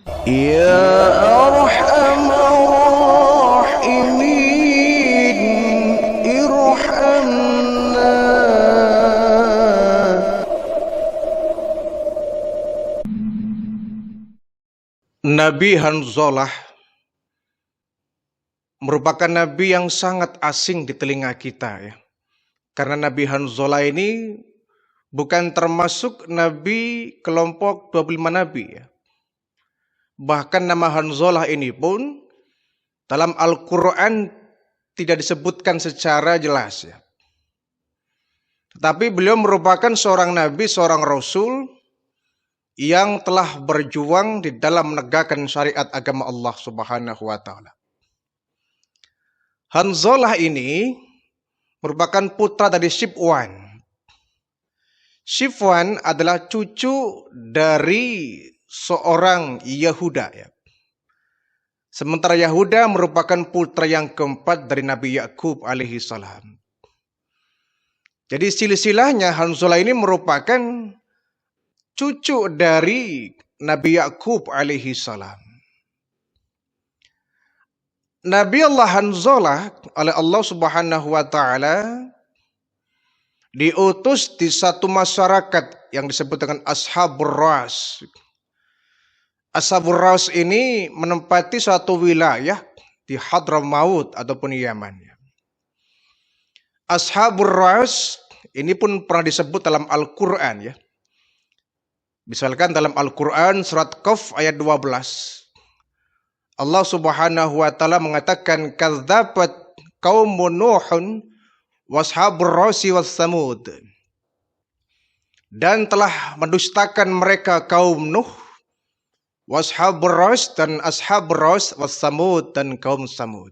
Ya Arhamar Rahimin, irhamna. Nabi Hanzalah merupakan nabi yang sangat asing di telinga kita ya. Karena Nabi Hanzalah ini bukan termasuk nabi kelompok 25 nabi ya. Bahkan nama Hanzalah ini pun dalam Al-Quran tidak disebutkan secara jelas ya. Tetapi beliau merupakan seorang nabi, seorang rasul yang telah berjuang di dalam menegakkan syariat agama Allah Subhanahu wa taala. Hanzalah ini merupakan putra dari Shifwan. Shifwan adalah cucu dari seorang Yahuda ya. Sementara Yahuda merupakan putra yang keempat dari Nabi Yakub alaihi salam. Jadi silsilahnya Hanzalah ini merupakan cucu dari Nabi Yakub alaihi salam. Nabi Allah Hanzalah oleh Allah Subhanahu wa taala diutus di satu masyarakat yang disebut dengan Ashabur Ras. Ashabur Ras ini menempati suatu wilayah di Hadramaut ataupun Yaman. Ashabur Ras ini pun pernah disebut dalam Al-Quran ya. Misalkan dalam Al-Quran surat Qaf ayat 12. Allah Subhanahu wa taala mengatakan kadzabat qaumun Nuhun washabur rasi was samud. Dan telah mendustakan mereka kaum Nuh, washabur ras dan ashabur ras was samud dan kaum Samud.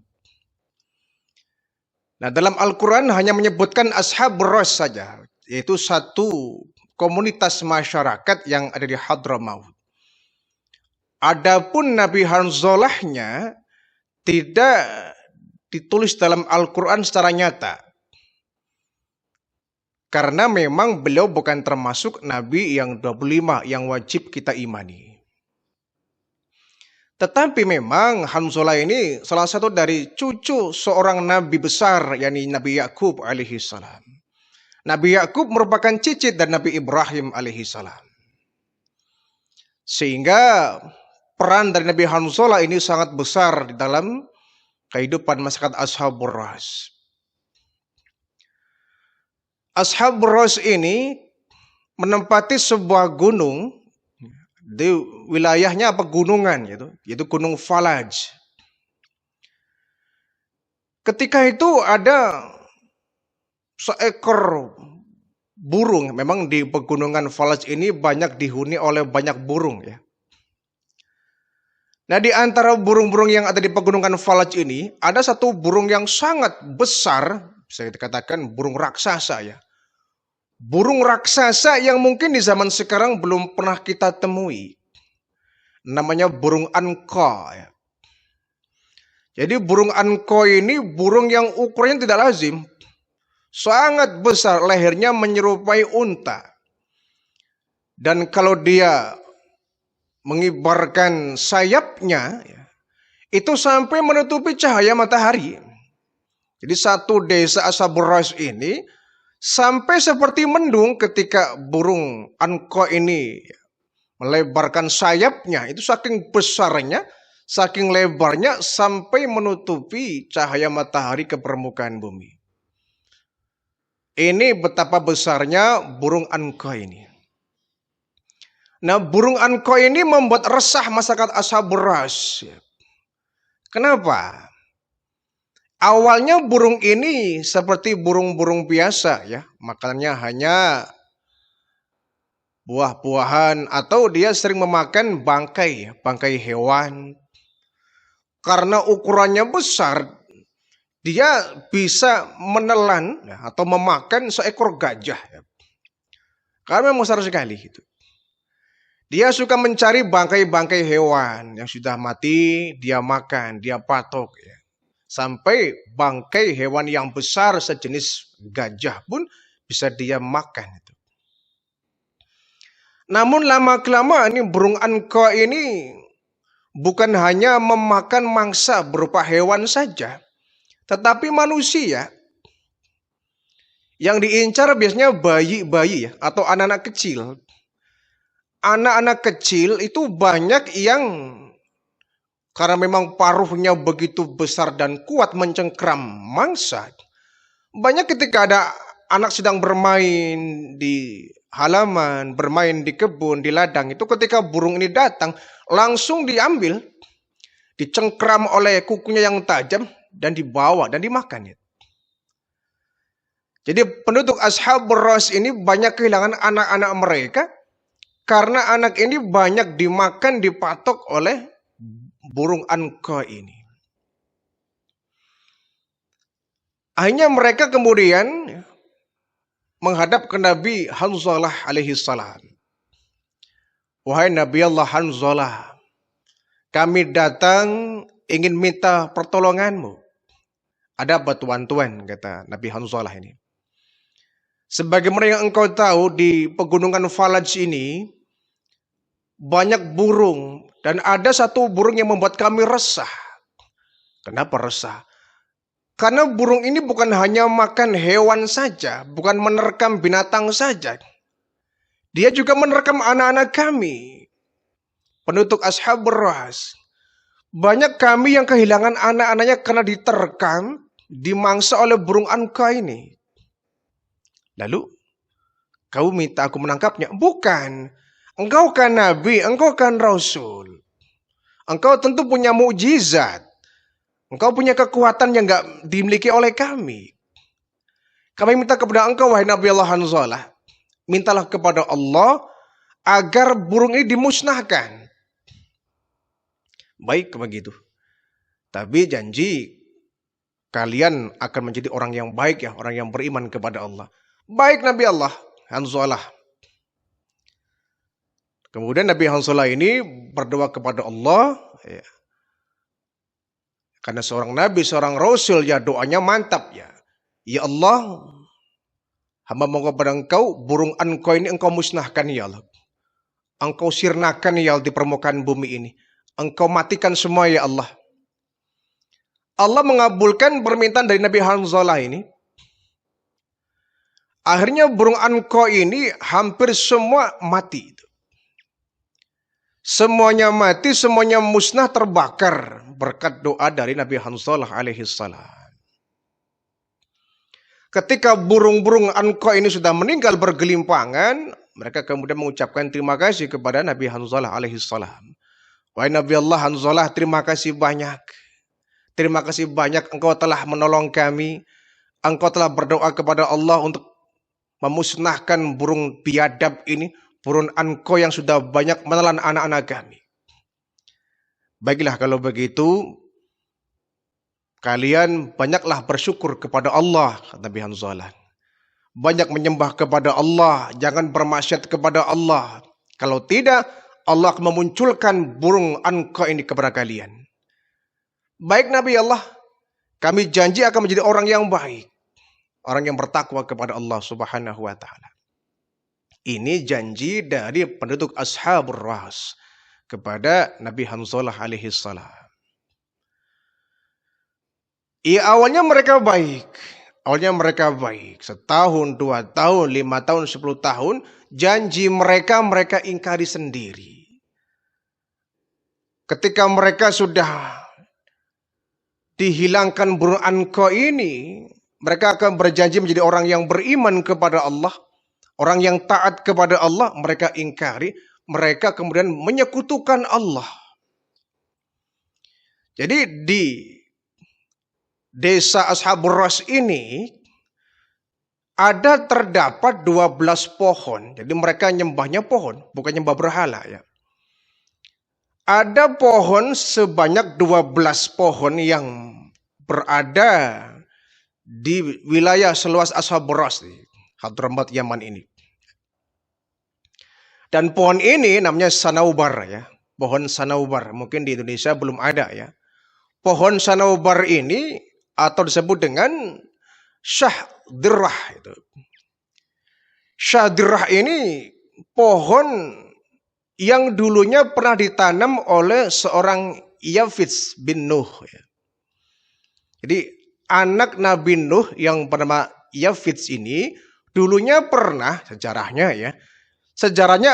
Nah, dalam Al-Quran hanya menyebutkan ashabur ras saja, yaitu satu komunitas masyarakat yang ada di Hadramaut. Adapun Nabi Hanzalahnya tidak ditulis dalam Al-Quran secara nyata. Karena memang beliau bukan termasuk Nabi yang 25 yang wajib kita imani. Tetapi memang Hanzalah ini salah satu dari cucu seorang Nabi besar, yakni Nabi Yakub alaihi salam. Nabi Yakub merupakan cicit dari Nabi Ibrahim alaihi salam. Sehingga peran dari Nabi Hanzalah ini sangat besar di dalam kehidupan masyarakat Ashabur Ras. Ashabur Ras ini menempati sebuah gunung di wilayahnya pegunungan yaitu Gunung Falaj. Ketika itu ada seekor burung, memang di pegunungan Falaj ini banyak dihuni oleh banyak burung ya. Nah, di antara burung-burung yang ada di pegunungan Falaj ini ada satu burung yang sangat besar, bisa dikatakan burung raksasa ya. Burung raksasa yang mungkin di zaman sekarang belum pernah kita temui. Namanya burung anqa ya. Jadi burung anqa ini burung yang ukurannya tidak lazim. Sangat besar, lehernya menyerupai unta. Dan kalau dia mengibarkan sayapnya, itu sampai menutupi cahaya matahari. Jadi satu desa Ashabur Ras ini sampai seperti mendung ketika burung anqa ini melebarkan sayapnya. Itu saking besarnya, saking lebarnya sampai menutupi cahaya matahari ke permukaan bumi. Ini betapa besarnya burung anqa ini. Nah, burung anqa ini membuat resah masyarakat Ashabur Ras. Kenapa? Awalnya burung ini seperti burung-burung biasa ya, makanannya hanya buah-buahan atau dia sering memakan bangkai, bangkai hewan. Karena ukurannya besar, dia bisa menelan atau memakan seekor gajah. Karena memang besar sekali gitu. Dia suka mencari bangkai-bangkai hewan yang sudah mati, dia makan, dia patok ya. Sampai bangkai hewan yang besar sejenis gajah pun bisa dia makan. Namun lama-kelamaan ini burung anqa ini bukan hanya memakan mangsa berupa hewan saja, tetapi manusia. Yang diincar biasanya bayi-bayi ya, atau anak-anak kecil. Anak-anak kecil itu banyak yang karena memang paruhnya begitu besar dan kuat mencengkram mangsa. Banyak ketika ada anak sedang bermain di halaman, bermain di kebun, di ladang, itu ketika burung ini datang, langsung diambil, dicengkram oleh kukunya yang tajam, dan dibawa, dan dimakan. Jadi penduduk Ashabur Ras ini banyak kehilangan anak-anak mereka, karena anak ini banyak dimakan, dipatok oleh burung anqa ini. Akhirnya mereka kemudian menghadap ke Nabi Hanzalah alaihi salam. Wahai Nabi Allah Hanzalah, kami datang ingin minta pertolonganmu. Ada apa tuan-tuan, kata Nabi Hanzalah ini. Sebagaimana yang engkau tahu, di pegunungan Falaj ini banyak burung, dan ada satu burung yang membuat kami resah. Kenapa resah? Karena burung ini bukan hanya makan hewan saja, bukan menerkam binatang saja. Dia juga menerkam anak-anak kami, penduduk Ashabur Ras. Banyak kami yang kehilangan anak-anaknya karena diterkam, dimangsa oleh burung anqa ini. Lalu, kau minta aku menangkapnya? Bukan. Engkau kan Nabi, engkau kan Rasul. Engkau tentu punya mukjizat. Engkau punya kekuatan yang gak dimiliki oleh kami. Kami minta kepada engkau, wahai Nabi Allah Hanzalah. Mintalah kepada Allah agar burung ini dimusnahkan. Baik begitu. Tapi janji kalian akan menjadi orang yang baik ya, orang yang beriman kepada Allah. Baik Nabi Allah Hanzalah. Kemudian Nabi Hanzalah ini berdoa kepada Allah. Ya. Karena seorang Nabi, seorang Rasul, ya doanya mantap ya. Ya Allah, hamba mohon kepada engkau, burung anqa ini engkau musnahkan ya Allah. Engkau sirnakan ya Allah di permukaan bumi ini. Engkau matikan semua ya Allah. Allah mengabulkan permintaan dari Nabi Hanzalah ini. Akhirnya burung anqa ini hampir semua mati. Semuanya mati, semuanya musnah, terbakar berkat doa dari Nabi Hanzalah alaihi salam. Ketika burung-burung anqa ini sudah meninggal bergelimpangan, mereka kemudian mengucapkan terima kasih kepada Nabi Hanzalah alaihi salam. Wahai Nabi Allah Hanzalah, terima kasih banyak. Terima kasih banyak engkau telah menolong kami. Engkau telah berdoa kepada Allah untuk memusnahkan burung biadab ini, burung anqa yang sudah banyak menelan anak-anak kami. Baiklah kalau begitu, kalian banyaklah bersyukur kepada Allah, kata Nabi Hanzalah. Banyak menyembah kepada Allah, jangan bermaksiat kepada Allah. Kalau tidak, Allah akan memunculkan burung anqa ini kepada kalian. Baik Nabi Allah, kami janji akan menjadi orang yang baik. Orang yang bertakwa kepada Allah subhanahu wa ta'ala. Ini janji dari penduduk Ashabur Ras kepada Nabi Hanzalah alaihi salam. Awalnya mereka baik. Awalnya mereka baik. Setahun, 2 tahun, 5 tahun, 10 tahun. Janji mereka ingkari sendiri. Ketika mereka sudah dihilangkan burung anqa ini, mereka akan berjanji menjadi orang yang beriman kepada Allah. Orang yang taat kepada Allah, mereka ingkari. Mereka kemudian menyekutukan Allah. Jadi di desa Ashabur Ras ini ada terdapat 12 pohon. Jadi mereka nyembahnya pohon, bukan nyembah berhala ya. Ada pohon sebanyak 12 pohon yang berada di wilayah seluas Ashabur Ras, Hadramaut Yaman ini. Dan pohon ini namanya sanaubar ya. Pohon sanaubar, mungkin di Indonesia belum ada ya. Pohon sanaubar ini atau disebut dengan syahdirrah itu. Syahdirrah ini pohon yang dulunya pernah ditanam oleh seorang Yafits bin Nuh. Jadi anak Nabi Nuh yang bernama Yafits ini dulunya pernah, sejarahnya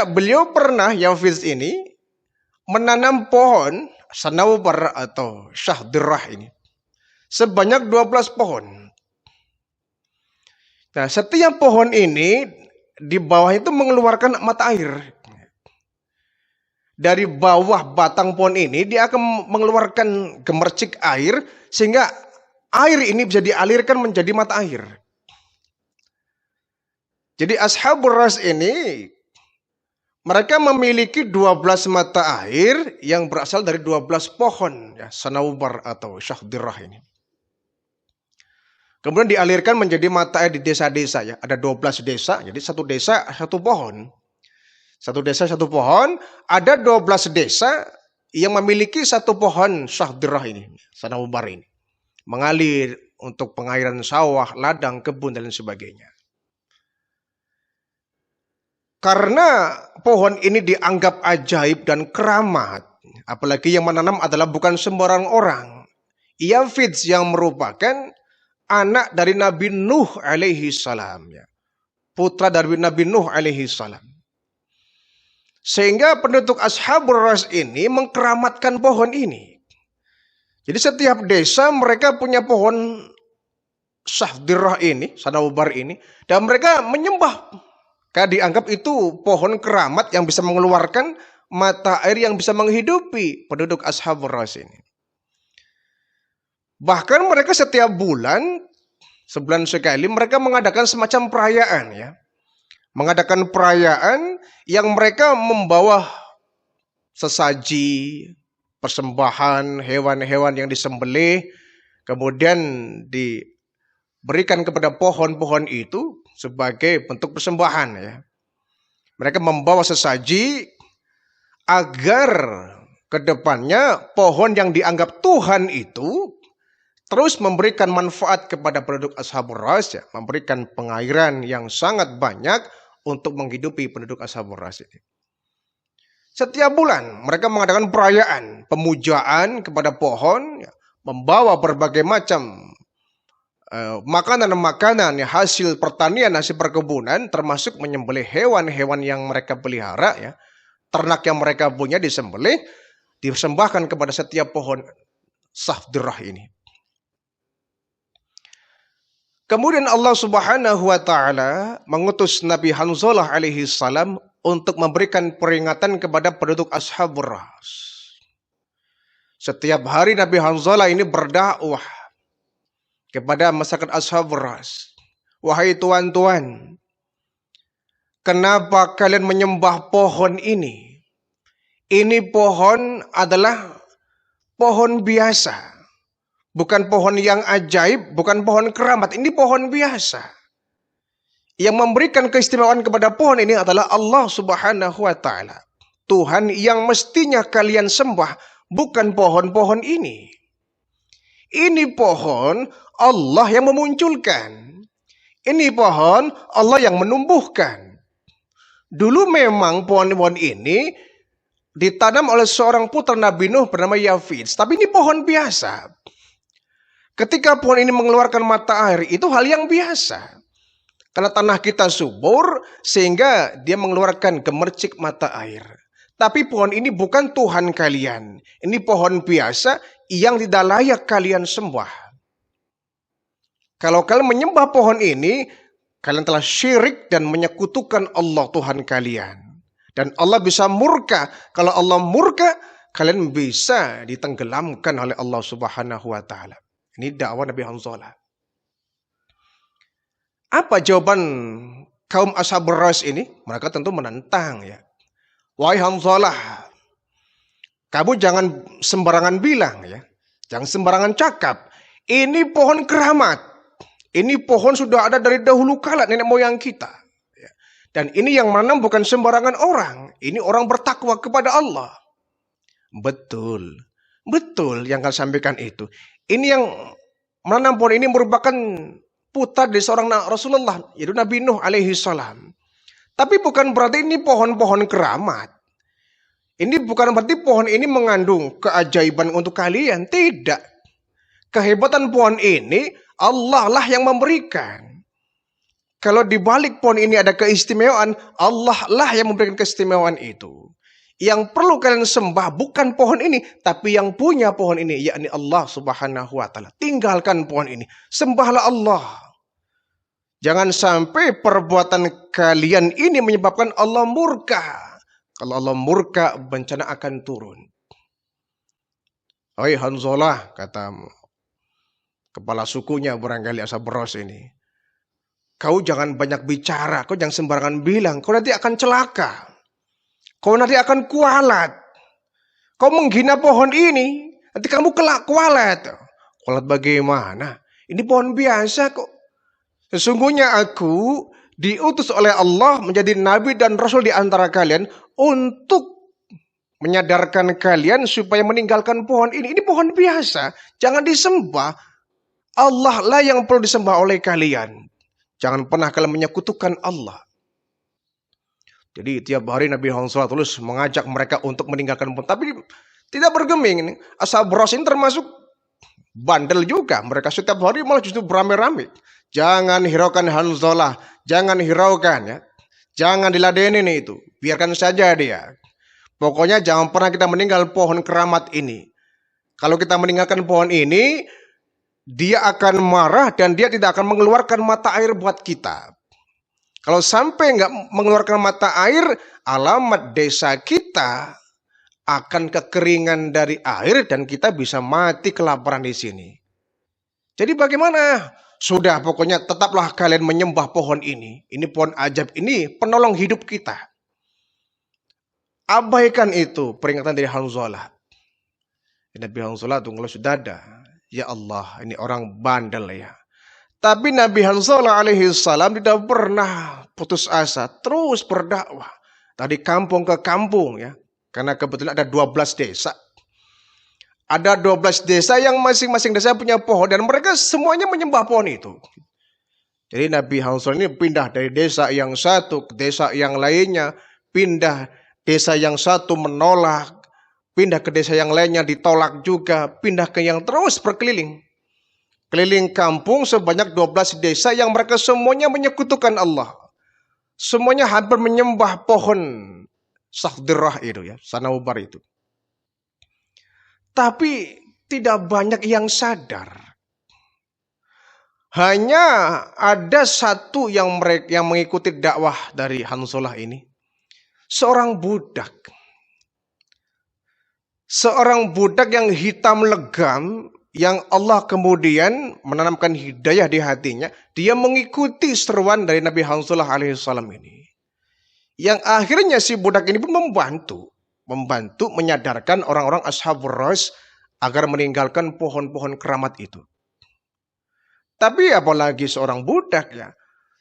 beliau pernah, Yafits ini menanam pohon sanaubar atau syahdirah ini sebanyak 12 pohon. Nah, setiap pohon ini di bawah itu mengeluarkan mata air. Dari bawah batang pohon ini dia akan mengeluarkan gemercik air sehingga air ini bisa dialirkan menjadi mata air. Jadi Ashabur Ras ini mereka memiliki 12 mata air yang berasal dari 12 pohon ya, sanaubar atau syahdirah ini. Kemudian dialirkan menjadi mata air di desa-desa ya. Ada 12 desa, jadi satu desa satu pohon. Satu desa satu pohon, ada 12 desa yang memiliki satu pohon syahdirah ini, sanaubar ini. Mengalir untuk pengairan sawah, ladang, kebun dan sebagainya. Karena pohon ini dianggap ajaib dan keramat, apalagi yang menanam adalah bukan sembarang orang. Yafits yang merupakan anak dari Nabi Nuh alaihi salam, ya. Putra dari Nabi Nuh alaihi salam. Sehingga penduduk Ashabur Ras ini mengkeramatkan pohon ini. Jadi setiap desa mereka punya pohon syahdirah ini, sanaubar ini, dan mereka menyembah. Karena dianggap itu pohon keramat yang bisa mengeluarkan mata air yang bisa menghidupi penduduk Ashabur Ras ini. Bahkan mereka setiap bulan, sebulan sekali, mereka mengadakan semacam perayaan ya. Mengadakan perayaan yang mereka membawa sesaji, persembahan, hewan-hewan yang disembelih, kemudian diberikan kepada pohon-pohon itu sebagai bentuk persembahan ya. Mereka membawa sesaji agar kedepannya pohon yang dianggap Tuhan itu terus memberikan manfaat kepada penduduk Ashabur Ras ya, memberikan pengairan yang sangat banyak untuk menghidupi penduduk Ashabur Ras ini. Setiap bulan mereka mengadakan perayaan, pemujaan kepada pohon, ya, membawa berbagai macam makanan-makanan ya, hasil pertanian, hasil perkebunan, termasuk menyembelih hewan-hewan yang mereka pelihara, ya, ternak yang mereka punya disembelih, dipersembahkan kepada setiap pohon syahdirah ini. Kemudian Allah Subhanahu wa taala mengutus Nabi Hanzalah alaihi salam untuk memberikan peringatan kepada penduduk Ashabur Ras. Setiap hari Nabi Hanzalah ini berdakwah kepada masyarakat Ashabur Ras. Wahai tuan-tuan, kenapa kalian menyembah pohon ini? Ini pohon adalah pohon biasa. Bukan pohon yang ajaib, bukan pohon keramat. Ini pohon biasa. Yang memberikan keistimewaan kepada pohon ini adalah Allah Subhanahu wa taala. Tuhan yang mestinya kalian sembah, bukan pohon-pohon ini. Ini pohon Allah yang memunculkan. Ini pohon Allah yang menumbuhkan. Dulu memang pohon-pohon ini ditanam oleh seorang putra Nabi Nuh bernama Yafits. Tapi ini pohon biasa. Ketika pohon ini mengeluarkan mata air, itu hal yang biasa. Karena tanah kita subur, sehingga dia mengeluarkan gemercik mata air. Tapi pohon ini bukan Tuhan kalian. Ini pohon biasa yang tidak layak kalian sembah. Kalau kalian menyembah pohon ini, kalian telah syirik dan menyekutukan Allah Tuhan kalian. Dan Allah bisa murka. Kalau Allah murka, kalian bisa ditenggelamkan oleh Allah Subhanahu wa taala. Ini dakwah Nabi Hanzalah. Apa jawaban kaum Ashabur Ras ini? Mereka tentu menentang ya. Wahai Hanzalah, kamu jangan sembarangan bilang ya. Jangan sembarangan cakap. Ini pohon keramat. Ini pohon sudah ada dari dahulu kala nenek moyang kita. Dan ini yang menanam bukan sembarangan orang. Ini orang bertakwa kepada Allah. Betul. Betul yang kalian sampaikan itu. Ini yang menanam pohon ini merupakan putra dari seorang Rasulullah, yaitu Nabi Nuh alaihi salam. Tapi bukan berarti ini pohon-pohon keramat. Ini bukan berarti pohon ini mengandung keajaiban untuk kalian. Tidak. Kehebatan pohon ini Allah lah yang memberikan. Kalau di balik pohon ini ada keistimewaan, Allah lah yang memberikan keistimewaan itu. Yang perlu kalian sembah bukan pohon ini, tapi yang punya pohon ini, yakni Allah Subhanahu wa Ta'ala. Tinggalkan pohon ini, sembahlah Allah. Jangan sampai perbuatan kalian ini menyebabkan Allah murka. Kalau Allah murka, bencana akan turun. Hai Hanzalah, kata kepala sukunya barangkali Ashabros ini. Kau jangan banyak bicara, kau jangan sembarangan bilang, kau nanti akan celaka. Kau nanti akan kualat. Kau menghina pohon ini, nanti kamu kelak kualat. Kualat bagaimana? Ini pohon biasa kok. Sesungguhnya aku diutus oleh Allah menjadi nabi dan rasul di antara kalian untuk menyadarkan kalian supaya meninggalkan pohon ini. Ini pohon biasa, jangan disembah. Allah lah yang perlu disembah oleh kalian. Jangan pernah kalian menyekutukan Allah. Jadi tiap hari Nabi Muhammad terus mengajak mereka untuk meninggalkan pohon. Tapi tidak bergeming. Ashabros ini termasuk bandel juga. Mereka setiap hari malah justru beramai-ramai. Jangan hiraukan Hanzalah. Jangan hiraukan ya. Jangan diladenin itu. Biarkan saja dia. Pokoknya jangan pernah kita meninggal pohon keramat ini. Kalau kita meninggalkan pohon ini, dia akan marah dan dia tidak akan mengeluarkan mata air buat kita. Kalau sampai nggak mengeluarkan mata air, alamat desa kita akan kekeringan dari air dan kita bisa mati kelaparan di sini. Jadi bagaimana? Sudah pokoknya tetaplah kalian menyembah pohon ini. Ini pohon ajaib, ini penolong hidup kita. Abaikan itu peringatan dari Hanzalah. Nabi Hanzalah tunggu sudah ada. Ya Allah, ini orang bandel ya. Tapi Nabi Hanzalah alaihi salam tidak pernah putus asa. Terus berdakwah. Dari kampung ke kampung ya. Karena kebetulan ada 12 desa. Ada 12 desa yang masing-masing desa punya pohon. Dan mereka semuanya menyembah pohon itu. Jadi Nabi Hanzalah ini pindah dari desa yang satu ke desa yang lainnya. Pindah desa yang satu menolak. Pindah ke desa yang lainnya ditolak juga. Pindah ke yang terus berkeliling. Keliling kampung sebanyak 12 desa yang mereka semuanya menyekutukan Allah. Semuanya hampir menyembah pohon Sakhdirah itu ya. Sanaubar itu. Tapi tidak banyak yang sadar. Hanya ada satu yang mengikuti dakwah dari Hanzalah ini. Seorang budak. Seorang budak yang hitam legam. Yang Allah kemudian menanamkan hidayah di hatinya. Dia mengikuti seruan dari Nabi Hanzalah alaihissalam ini. Yang akhirnya si budak ini pun membantu menyadarkan orang-orang Ashabros agar meninggalkan pohon-pohon keramat itu. Tapi apalagi seorang budak ya.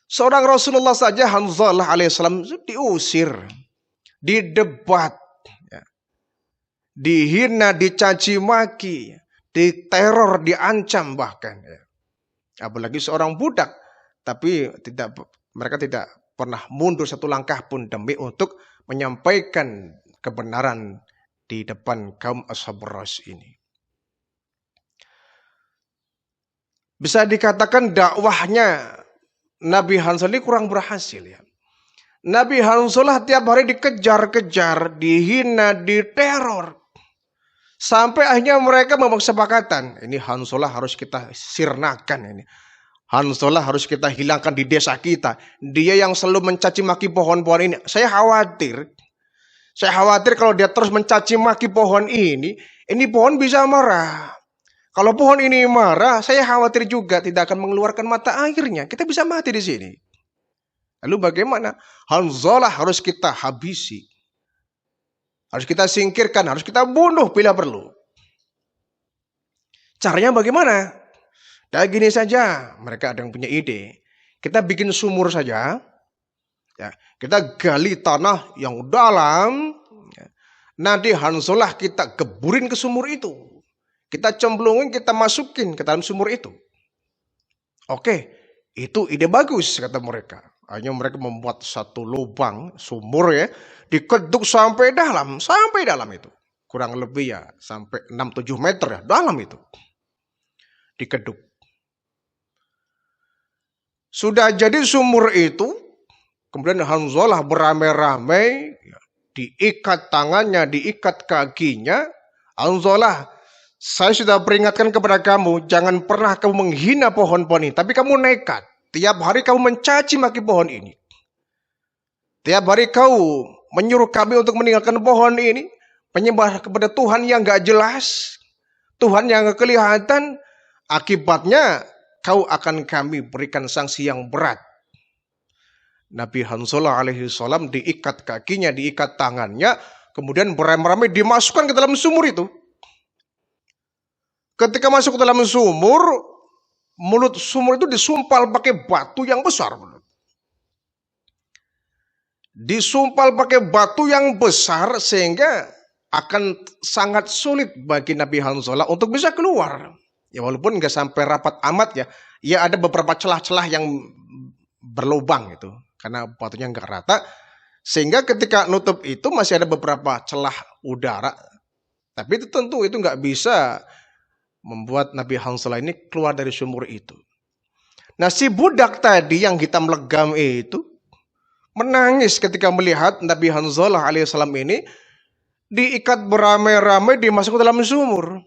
Seorang Rasulullah saja Hanzalah alaihissalam diusir, didebat, ya. Dihina, dicaci maki, diteror, diancam bahkan. Ya. Apalagi seorang budak. Tapi mereka tidak pernah mundur satu langkah pun demi untuk menyampaikan kebenaran di depan kaum Ashabros ini. Bisa dikatakan dakwahnya Nabi Hanzalah kurang berhasil ya. Nabi Hanzalah tiap hari dikejar-kejar, dihina, diteror. Sampai akhirnya mereka membuat kesepakatan. Ini Hanzalah harus kita sirnakan ini. Hanzalah harus kita hilangkan di desa kita. Dia yang selalu mencaci maki pohon-pohon ini. Saya khawatir kalau dia terus mencaci maki pohon ini pohon bisa marah. Kalau pohon ini marah, saya khawatir juga tidak akan mengeluarkan mata airnya. Kita bisa mati di sini. Lalu bagaimana? Hanzalah harus kita habisi. Harus kita singkirkan, harus kita bunuh bila perlu. Caranya bagaimana? Dan gini saja, mereka ada yang punya ide. Kita bikin sumur saja. Ya, kita gali tanah yang dalam. Ya. Nanti Hanzalah kita geburin ke sumur itu. Kita cemplungin, kita masukin ke dalam sumur itu. Oke, itu ide bagus kata mereka. Akhirnya mereka membuat satu lubang sumur ya, dikeduk sampai dalam itu. Kurang lebih ya sampai 6-7 meter ya dalam itu. Dikeduk. Sudah jadi sumur itu, kemudian Hanzalah beramai-ramai, ya, diikat tangannya, diikat kakinya. Hanzalah, saya sudah peringatkan kepada kamu, jangan pernah kamu menghina pohon-pohon ini. Tapi kamu nekat. Tiap hari kamu mencaci maki pohon ini. Tiap hari kau menyuruh kami untuk meninggalkan pohon ini. Menyembah kepada Tuhan yang gak jelas. Tuhan yang gak kelihatan. Akibatnya kau akan kami berikan sanksi yang berat. Nabi Hanzalah alaihi salam diikat kakinya, diikat tangannya. Kemudian beramai-ramai dimasukkan ke dalam sumur itu. Ketika masuk ke dalam sumur, mulut sumur itu disumpal pakai batu yang besar. Disumpal pakai batu yang besar sehingga akan sangat sulit bagi Nabi Hanzalah untuk bisa keluar. Ya walaupun nggak sampai rapat amat ya, ya ada beberapa celah-celah yang berlubang itu karena batunya nggak rata. Sehingga ketika nutup itu masih ada beberapa celah udara. Tapi itu tentu itu nggak bisa membuat Nabi Hanzalah ini keluar dari sumur itu. Nah si budak tadi yang hitam legam itu menangis ketika melihat Nabi Hanzalah alaihissalam ini diikat beramai-ramai dimasuk ke dalam sumur.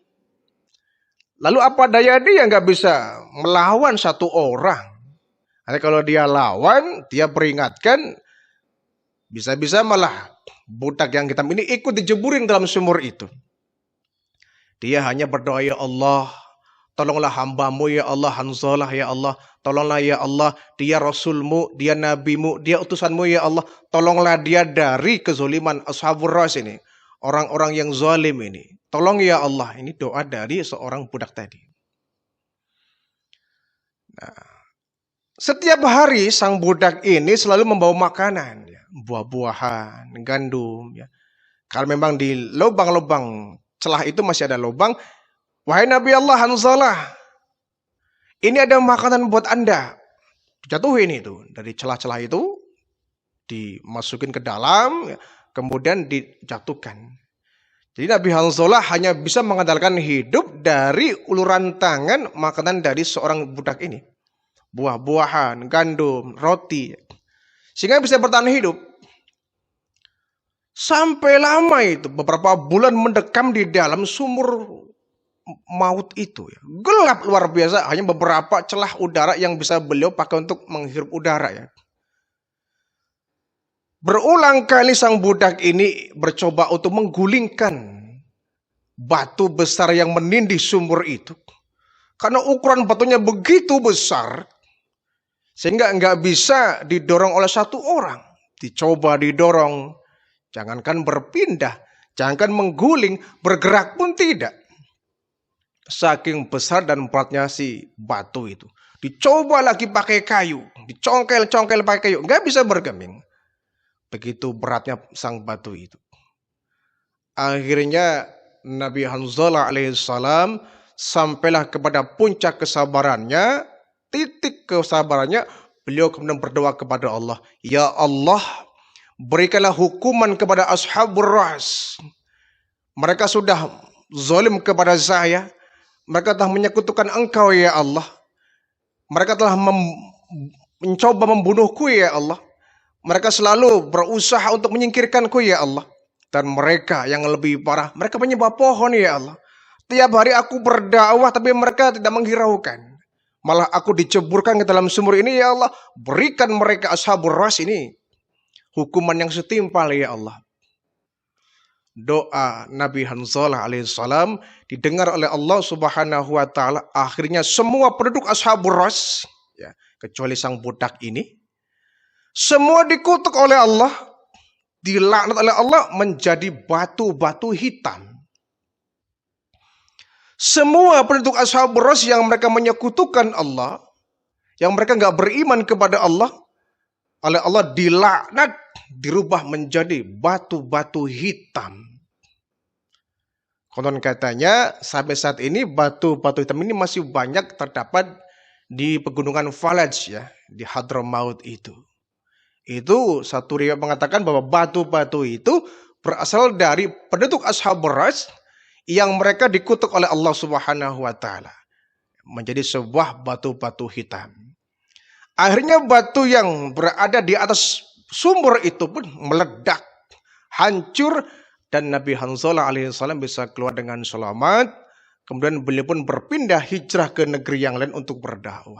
Lalu apa daya dia nggak bisa melawan satu orang. Karena kalau dia lawan, dia peringatkan, bisa-bisa malah budak yang hitam ini ikut dijeburin dalam sumur itu. Dia hanya berdoa, ya Allah, tolonglah hambamu ya Allah, Hanzalah ya Allah, tolonglah ya Allah, dia Rasulmu, dia Nabimu, dia utusanmu ya Allah, tolonglah dia dari kezaliman Ashabur Ras ini, orang-orang yang zalim ini, tolong ya Allah. Ini doa dari seorang budak tadi. Nah, setiap hari sang budak ini selalu membawa makanan, ya, buah-buahan, gandum. Ya. Kalau memang di lubang-lubang celah itu masih ada lubang, wahai Nabi Allah Hanzalah, ini ada makanan buat Anda. Dijatuhin itu dari celah-celah itu, dimasukin ke dalam, kemudian dijatuhkan. Jadi Nabi Hanzalah hanya bisa mengandalkan hidup dari uluran tangan makanan dari seorang budak ini. Buah-buahan, gandum, roti. Sehingga bisa bertahan hidup. Sampai lama itu, beberapa bulan mendekam di dalam sumur maut itu. Ya. Gelap luar biasa, hanya beberapa celah udara yang bisa beliau pakai untuk menghirup udara. Ya. Berulang kali sang budak ini bercoba untuk menggulingkan batu besar yang menindih sumur itu. Karena ukuran batunya begitu besar, sehingga nggak bisa didorong oleh satu orang. Dicoba didorong, jangankan berpindah, jangankan mengguling, bergerak pun tidak. Saking besar dan beratnya si batu itu. Dicoba lagi pakai kayu, dicongkel-congkel pakai kayu, nggak bisa bergeming. Begitu beratnya sang batu itu. Akhirnya Nabi Hanzalah alaihissalam sampailah kepada puncak kesabarannya, titik kesabarannya, beliau kemudian berdoa kepada Allah, ya Allah, berikanlah hukuman kepada Ashabur Ras. Mereka sudah zalim kepada saya. Mereka telah menyekutukan Engkau ya Allah. Mereka telah mencoba membunuhku ya Allah. Mereka selalu berusaha untuk menyingkirkanku ya Allah. Dan mereka yang lebih parah, mereka menyembah pohon ya Allah. Tiap hari aku berdakwah tapi mereka tidak menghiraukan. Malah aku diceburkan ke dalam sumur ini ya Allah. Berikan mereka Ashabur Ras ini hukuman yang setimpal ya Allah. Doa Nabi Hanzalah alaihissalam didengar oleh Allah subhanahu wa ta'ala. Akhirnya semua penduduk Ashabur Ras, ya, kecuali sang budak ini, semua dikutuk oleh Allah, dilaknat oleh Allah menjadi batu-batu hitam. Semua penduduk Ashabur Ras yang mereka menyekutukan Allah, yang mereka nggak beriman kepada Allah, oleh Allah dilaknat, dirubah menjadi batu-batu hitam. Konon katanya sampai saat ini batu-batu hitam ini masih banyak terdapat di pegunungan Falaj ya, di Hadramaut itu. Itu satu riwayat mengatakan bahwa batu-batu itu berasal dari penduduk Ashabul Ras yang mereka dikutuk oleh Allah Subhanahu wa taala menjadi sebuah batu-batu hitam. Akhirnya batu yang berada di atas sumur itu pun meledak, hancur, dan Nabi Hanzalah alaihissalam bisa keluar dengan selamat. Kemudian beliau pun berpindah hijrah ke negeri yang lain untuk berdakwah.